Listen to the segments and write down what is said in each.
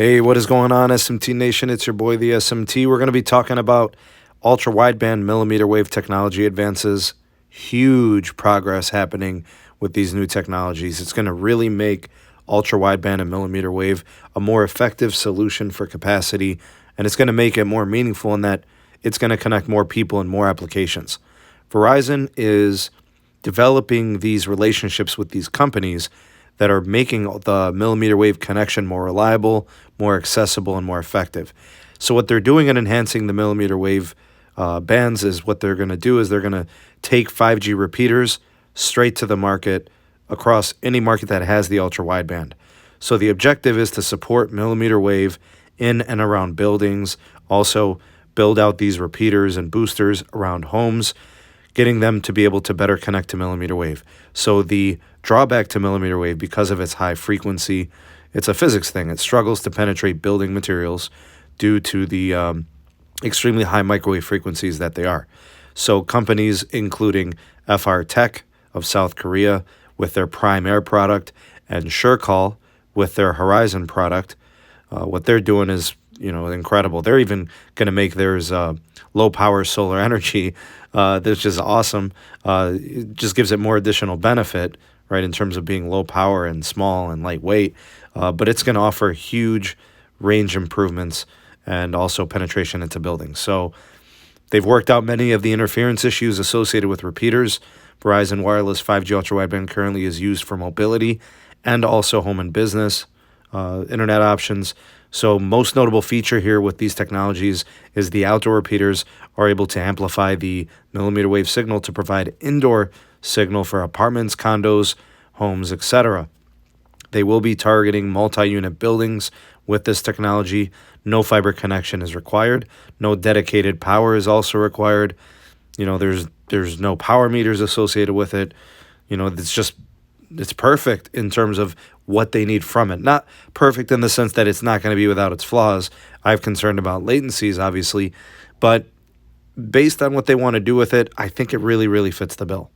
Hey, what is going on, SMT Nation? It's your boy, the SMT. We're going to be talking about ultra-wideband millimeter wave technology advances. Huge progress happening with these new technologies. It's going to really make ultra-wideband and millimeter wave a more effective solution for capacity, and it's going to make it more meaningful in that it's going to connect more people and more applications. Verizon is developing these relationships with these companies that are making the millimeter wave connection more reliable, more accessible, and more effective. So what they're doing in enhancing the millimeter wave bands is what they're going to do is they're going to take 5G repeaters straight to the market across any market that has the ultra wideband. So the objective is to support millimeter wave in and around buildings, also build out these repeaters and boosters around homes, getting them to be able to better connect to millimeter wave. So the drawback to millimeter wave, because of its high frequency, it's a physics thing. It struggles to penetrate building materials due to the extremely high microwave frequencies that they are. So companies including FRTek of South Korea with their Prime Air product and SureCall with their Horizon product, what they're doing is incredible. They're even going to make theirs low power solar energy, which is awesome. It just gives it more additional benefit, right, in terms of being low power and small and lightweight. But it's going to offer huge range improvements and also penetration into buildings. So they've worked out many of the interference issues associated with repeaters. Verizon Wireless 5G Ultra Wideband currently is used for mobility and also home and business internet options. So most notable feature here with these technologies is the outdoor repeaters are able to amplify the millimeter wave signal to provide indoor signal for apartments, condos, homes, etc. They will be targeting multi-unit buildings with this technology. No fiber connection is required. No dedicated power is also required. There's no power meters associated with it. It's perfect in terms of what they need from it. Not perfect in the sense that it's not going to be without its flaws. I'm concerned about latencies, obviously, but based on what they want to do with it, I think it really, really fits the bill.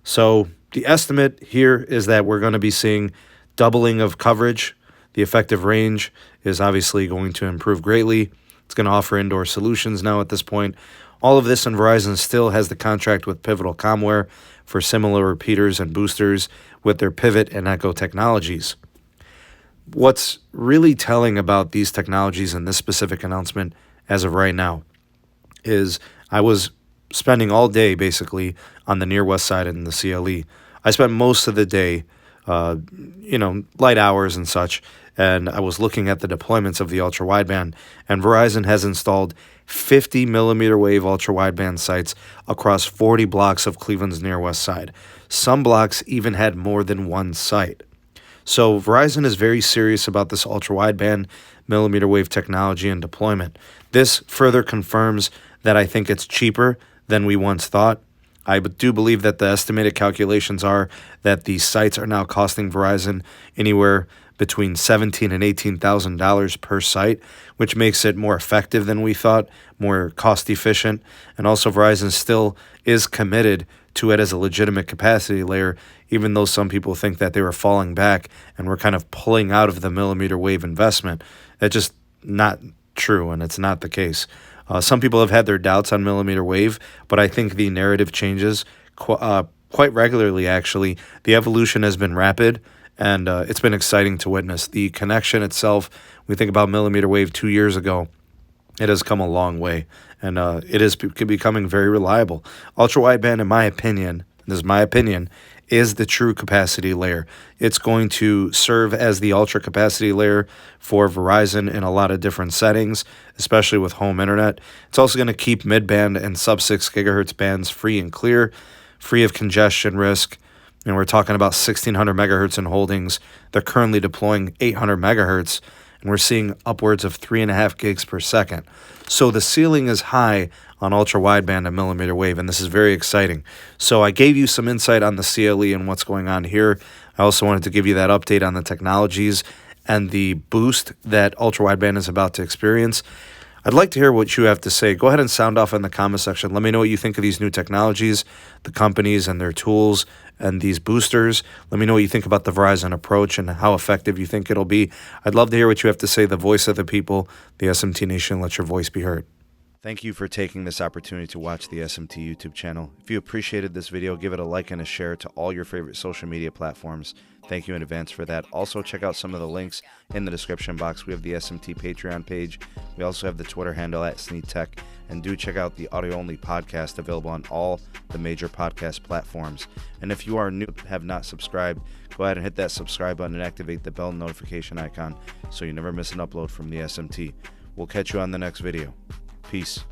So the estimate here is that we're going to be seeing doubling of coverage. The effective range is obviously going to improve greatly. It's going to offer indoor solutions now at this point. All of this, and Verizon still has the contract with Pivotal Comware for similar repeaters and boosters with their Pivot and Echo technologies. What's really telling about these technologies and this specific announcement as of right now is I was spending all day basically on the near west side in the CLE. I spent most of the day, light hours and such, and I was looking at the deployments of the ultra wideband, and Verizon has installed 50 millimeter wave ultra wideband sites across 40 blocks of Cleveland's near west side. Some blocks even had more than one site. So Verizon is very serious about this ultra wideband millimeter wave technology and deployment. This further confirms that I think it's cheaper than we once thought. I do believe that the estimated calculations are that these sites are now costing Verizon anywhere between $17,000 and $18,000 per site, which makes it more effective than we thought, more cost efficient. And also Verizon still is committed to it as a legitimate capacity layer, even though some people think that they were falling back and were kind of pulling out of the millimeter wave investment. That's just not true, and it's not the case. Some people have had their doubts on millimeter wave, but I think the narrative changes quite regularly, actually. The evolution has been rapid, and it's been exciting to witness. The connection itself, we think about millimeter wave 2 years ago, it has come a long way, and it is becoming very reliable. Ultra-wideband, in my opinion, this is my opinion, is the true capacity layer. It's going to serve as the ultra capacity layer for Verizon in a lot of different settings, especially with home internet. It's also going to keep mid-band and sub-6 gigahertz bands free and clear, free of congestion risk. And we're talking about 1600 megahertz in holdings. They're currently deploying 800 megahertz, and we're seeing upwards of 3.5 gigs per second. So the ceiling is high on ultra wideband and millimeter wave, and this is very exciting. So I gave you some insight on the CLE and what's going on here. I also wanted to give you that update on the technologies and the boost that ultra wideband is about to experience. I'd like to hear what you have to say. Go ahead and sound off in the comment section. Let me know what you think of these new technologies, the companies and their tools, and these boosters. Let me know what you think about the Verizon approach and how effective you think it'll be. I'd love to hear what you have to say. The voice of the people, the SMT Nation, let your voice be heard. Thank you for taking this opportunity to watch the SMT YouTube channel. If you appreciated this video, give it a like and a share to all your favorite social media platforms. Thank you in advance for that. Also, check out some of the links in the description box. We have the SMT Patreon page. We also have the Twitter handle at SneedTech. And do check out the audio-only podcast available on all the major podcast platforms. And if you are new, have not subscribed, go ahead and hit that subscribe button and activate the bell notification icon so you never miss an upload from the SMT. We'll catch you on the next video. Peace.